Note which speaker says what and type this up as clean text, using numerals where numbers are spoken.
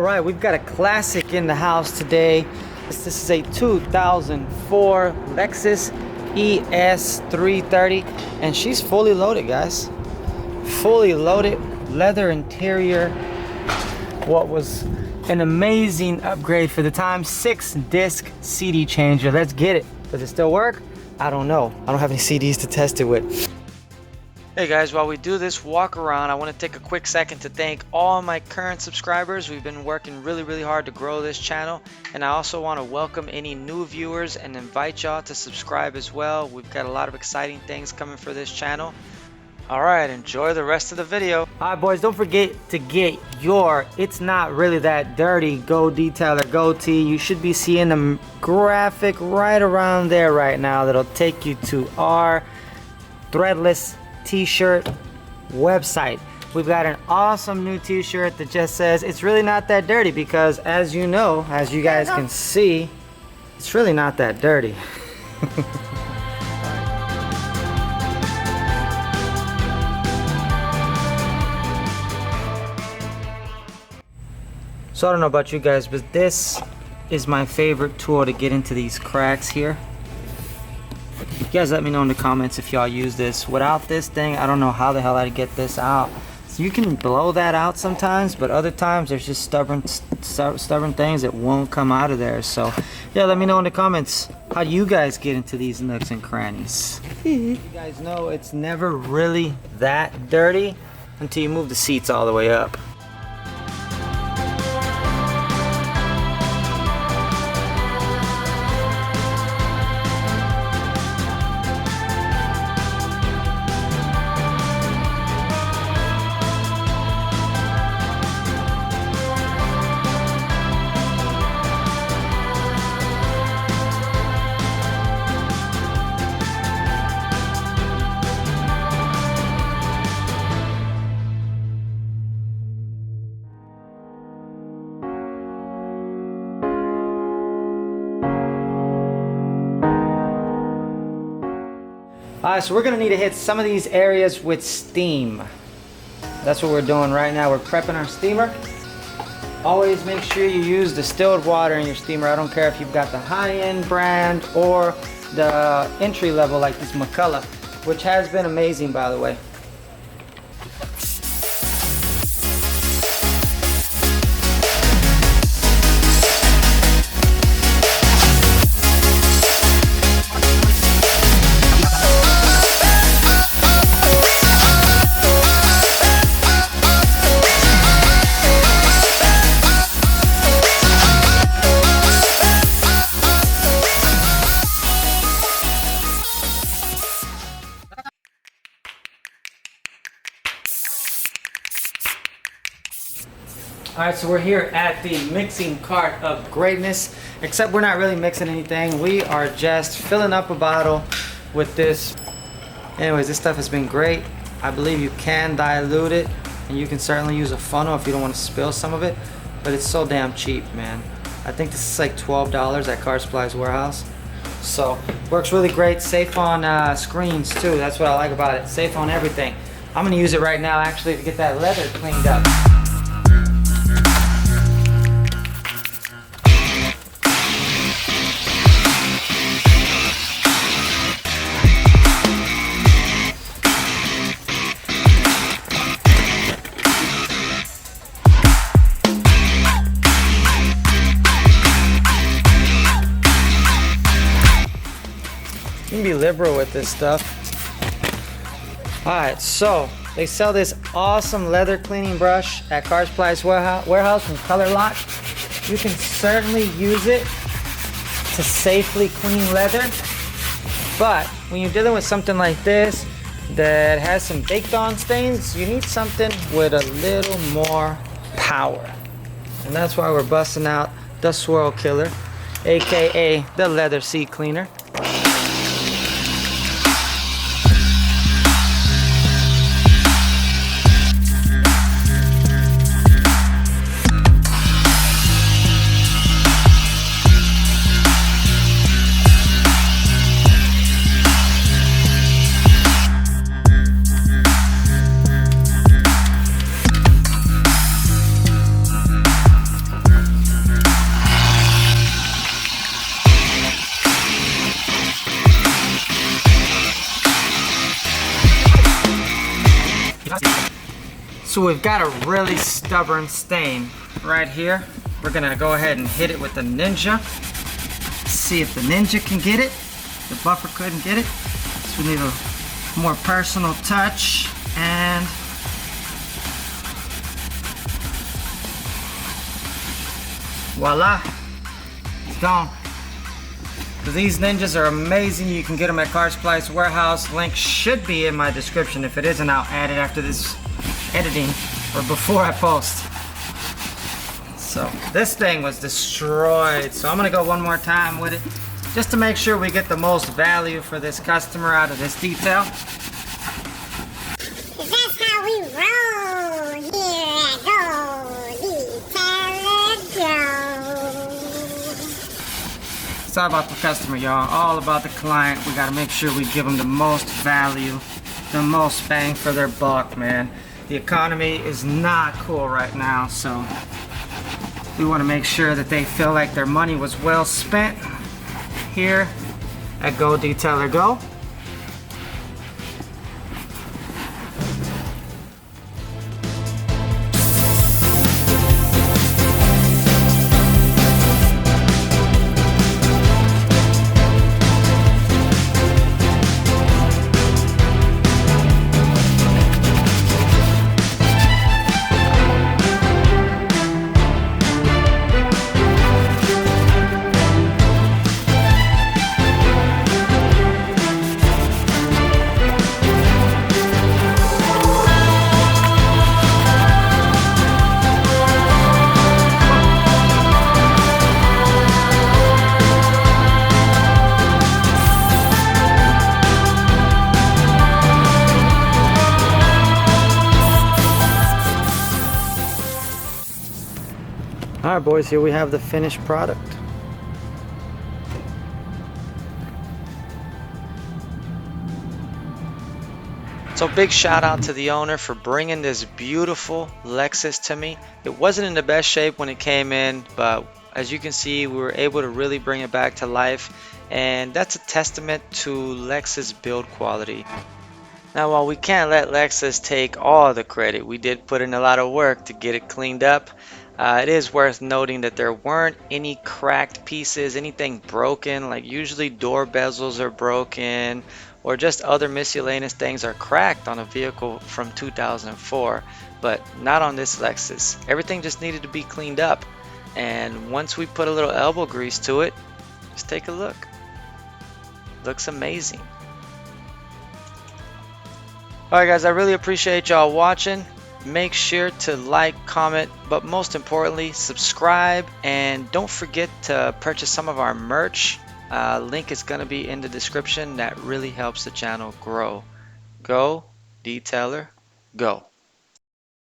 Speaker 1: right, we've got a classic in the house today. This is a 2004 Lexus ES 330, and she's fully loaded, guys. Fully loaded, leather interior. What was an amazing upgrade for the time. 6-disc CD changer. Let's get it. Does it still work? I don't know. I don't have any CDs to test it with. Hey guys, while we do this walk around, I want to take a quick second to thank all my current subscribers. We've been working really hard to grow this channel, and I also want to welcome any new viewers and invite y'all to subscribe as well. We've got a lot of exciting things coming for this channel. Alright, enjoy the rest of the video. Alright boys, don't forget to get your It's Not Really That Dirty Go Detailer Go Tee. You should be seeing the graphic right around there right now that'll take you to our threadless t-shirt website. We've got an awesome new t-shirt that just says it's really not that dirty, because as you know, as you guys can see, it's really not that dirty. So I don't know about you guys, but this is my favorite tool to get into these cracks here. You guys let me know in the comments if y'all use this. Without this thing, I don't know how the hell I'd get this out. So you can blow that out sometimes, but other times there's just stubborn things that won't come out of there. So yeah, let me know in the comments how you guys get into these nooks and crannies. You guys know it's never really that dirty until you move the seats all the way up. Alright, so we're going to need to hit some of these areas with steam. That's what we're doing right now. We're prepping our steamer. Always make sure you use distilled water in your steamer. I don't care if you've got the high-end brand or the entry level like this McCullough, which has been amazing, by the way. Alright, so we're here at the mixing cart of greatness, except we're not really mixing anything. We are just filling up a bottle with this. Anyways, this stuff has been great. I believe you can dilute it, and you can certainly use a funnel if you don't want to spill some of it, but it's so damn cheap, man. I think this is like $12 at Car Supply's warehouse. So, works really great. Safe on screens too. That's what I like about it. Safe on everything. I'm going to use it right now actually to get that leather cleaned up. You can be liberal with this stuff. Alright, so they sell this awesome leather cleaning brush at Car Supply's warehouse from Color Lock. You can certainly use it to safely clean leather, but when you're dealing with something like this that has some baked on stains, you need something with a little more power. And that's why we're busting out the Swirl Killer, aka the leather seat cleaner. So we've got a really stubborn stain right here. We're gonna go ahead and hit it with the Ninja. See if the Ninja can get it. The buffer couldn't get it. So we need a more personal touch, and voila, it's gone. These Ninjas are amazing. You can get them at Car Supply's warehouse. Link should be in my description. If it isn't, I'll add it after this editing or before I post. So this thing was destroyed. So I'm gonna go one more time with it just to make sure we get the most value for this customer out of this detail.
Speaker 2: That's how we roll here at Go.
Speaker 1: It's all about the customer, y'all. All about the client. We gotta make sure we give them the most value, the most bang for their buck, man. The economy is not cool right now, so we want to make sure that they feel like their money was well spent here at Go Detailer Go. All right, boys, here we have the finished product. So big shout out to the owner for bringing this beautiful Lexus to me. It wasn't in the best shape when it came in, but as you can see, we were able to really bring it back to life, and that's a testament to Lexus build quality. Now, while we can't let Lexus take all the credit, we did put in a lot of work to get it cleaned up. It is worth noting that there weren't any cracked pieces, anything broken. Like usually door bezels are broken or just other miscellaneous things are cracked on a vehicle from 2004, but not on this Lexus. Everything just needed to be cleaned up, and once we put a little elbow grease to it, just take a look. Looks amazing. Alright guys, I really appreciate y'all watching. Make sure to like, comment, but most importantly, subscribe, and don't forget to purchase some of our merch. Link is going to be in the description. That really helps the channel grow. Go, Detailer, go.